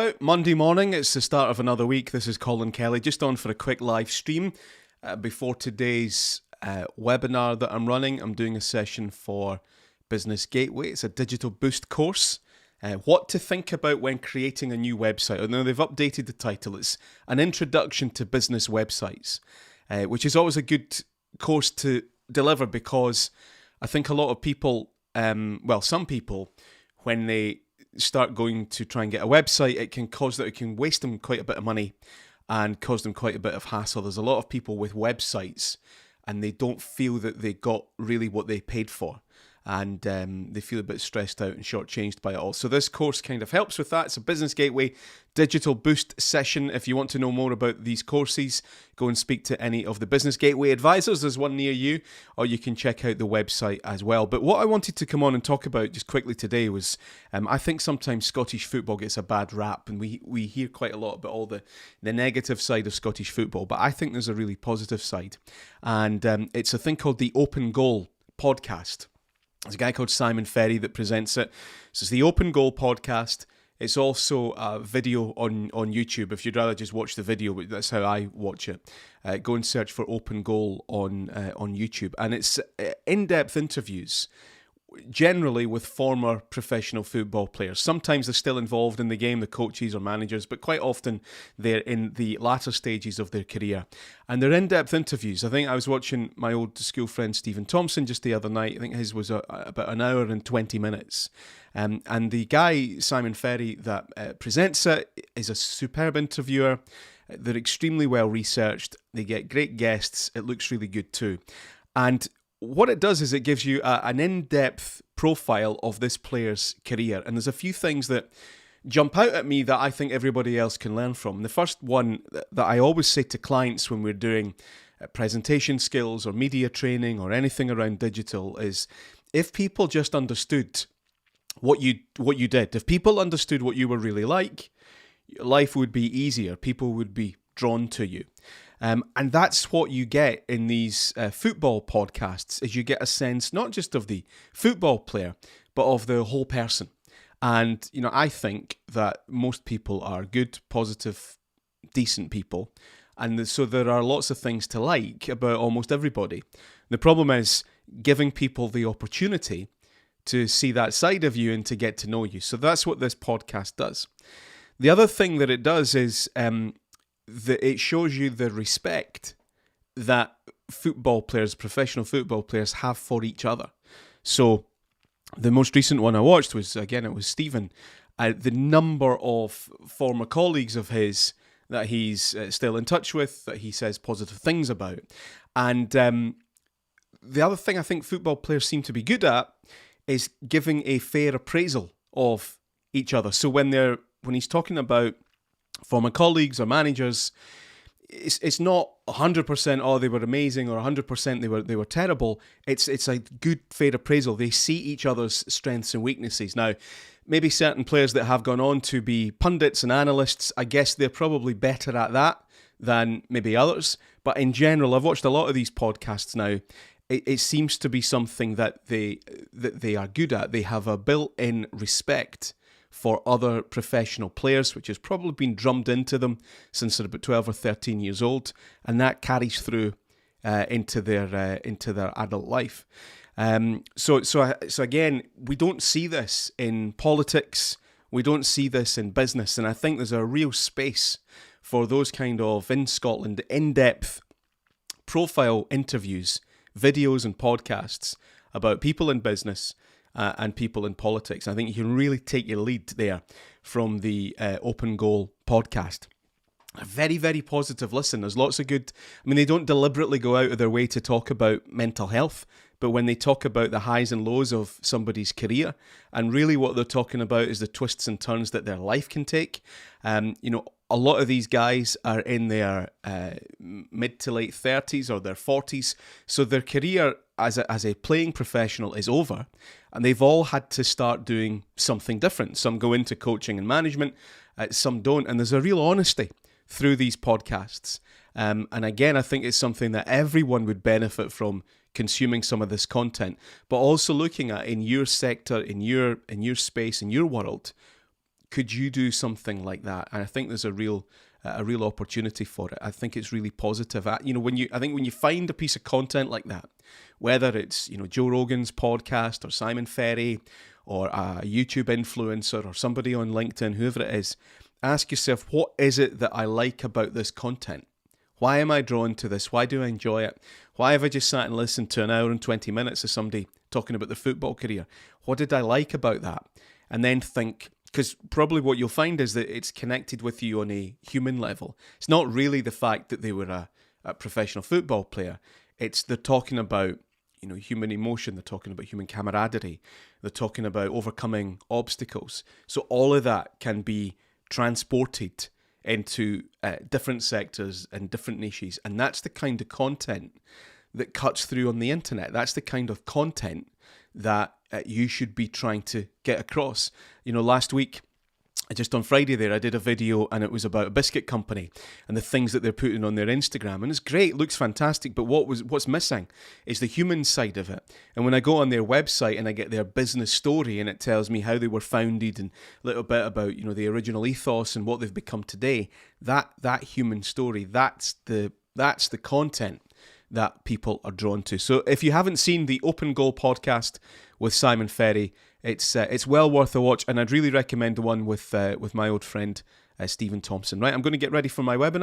out? Monday morning, it's the start of another week. This is Colin Kelly, just on for a quick live stream before today's webinar that I'm running. I'm doing a session for Business Gateway. It's a digital boost course. What to think about when creating a new website. Now, they've updated the title. It's an introduction to business websites, which is always a good course to deliver because I think a lot of people, some people, when they start going to try and get a website, it can waste them quite a bit of money and cause them quite a bit of hassle. There's a lot of people with websites and they don't feel that they got really what they paid for. And they feel a bit stressed out and shortchanged by it all. So this course kind of helps with that. It's a Business Gateway digital boost session. If you want to know more about these courses, go and speak to any of the Business Gateway advisors. There's one near you, or you can check out the website as well. But what I wanted to come on and talk about just quickly today was, I think sometimes Scottish football gets a bad rap, and we hear quite a lot about all the negative side of Scottish football, but I think there's a really positive side. And it's a thing called the Open Goal podcast. There's a guy called Simon Ferry that presents it. So it's the Open Goal podcast. It's also a video on YouTube. If you'd rather just watch the video, that's how I watch it. Go and search for Open Goal on YouTube. And it's in-depth interviews, generally with former professional football players. Sometimes they're still involved in the game, the coaches or managers, but quite often they're in the latter stages of their career. And they're in-depth interviews. I think I was watching my old school friend Stephen Thompson just the other night. I think his was about an hour and 20 minutes. And the guy, Simon Ferry, that presents it is a superb interviewer. They're extremely well researched. They get great guests. It looks really good too. And what it does is it gives you an in-depth profile of this player's career. And there's a few things that jump out at me that I think everybody else can learn from. The first one that I always say to clients when we're doing presentation skills or media training or anything around digital is if people just understood what you did, if people understood what you were really like, life would be easier. People would be drawn to you. And that's what you get in these football podcasts, is you get a sense not just of the football player, but of the whole person. And, I think that most people are good, positive, decent people. And so there are lots of things to like about almost everybody. The problem is giving people the opportunity to see that side of you and to get to know you. So that's what this podcast does. The other thing that it does is that it shows you the respect that football players, professional football players, have for each other. So the most recent one I watched was Stephen. The number of former colleagues of his that he's still in touch with, that he says positive things about. And the other thing I think football players seem to be good at is giving a fair appraisal of each other. So when he's talking about former colleagues or managers, it's not 100% they were amazing or 100% they were terrible. It's a good fair appraisal. They see each other's strengths and weaknesses. Now, maybe certain players that have gone on to be pundits and analysts, I guess they're probably better at that than maybe others. But in general, I've watched a lot of these podcasts now. It seems to be something that they are good at. They have a built-in respect for other professional players, which has probably been drummed into them since they're about 12 or 13 years old, and that carries through into their adult life. So again, we don't see this in politics, we don't see this in business, and I think there's a real space for those kind of, in Scotland, in-depth profile interviews, videos and podcasts about people in business and people in politics. I think you can really take your lead there from the Open Goal podcast. A very, very positive listen. There's lots of good... they don't deliberately go out of their way to talk about mental health, but when they talk about the highs and lows of somebody's career, and really what they're talking about is the twists and turns that their life can take. A lot of these guys are in their mid to late 30s or their 40s, so their career as a playing professional is over, and they've all had to start doing something different. Some go into coaching and management, some don't, and there's a real honesty through these podcasts. And again, I think it's something that everyone would benefit from consuming some of this content, but also looking at in your sector, in your space, in your world, Could you do something like that? And I think there's a real opportunity for it. I think it's really positive. I think when you find a piece of content like that, whether it's Joe Rogan's podcast or Simon Ferry or a YouTube influencer or somebody on LinkedIn, whoever it is, ask yourself, what is it that I like about this content? Why am I drawn to this? Why do I enjoy it? Why have I just sat and listened to an hour and 20 minutes of somebody talking about their football career? What did I like about that? And then think, because probably what you'll find is that it's connected with you on a human level. It's not really the fact that they were a professional football player. They're talking about human emotion. They're talking about human camaraderie. They're talking about overcoming obstacles. So all of that can be transported into different sectors and different niches. And that's the kind of content that cuts through on the internet. That's the kind of content that you should be trying to get across. Last week, just on Friday there, I did a video and it was about a biscuit company and the things that they're putting on their Instagram. And it's great, it looks fantastic, but what's missing is the human side of it. And when I go on their website and I get their business story and it tells me how they were founded and a little bit about, the original ethos and what they've become today, that human story, that's the content that people are drawn to. So if you haven't seen the Open Goal podcast with Simon Ferry, it's well worth a watch, and I'd really recommend the one with my old friend Stephen Thompson. Right, I'm going to get ready for my webinar.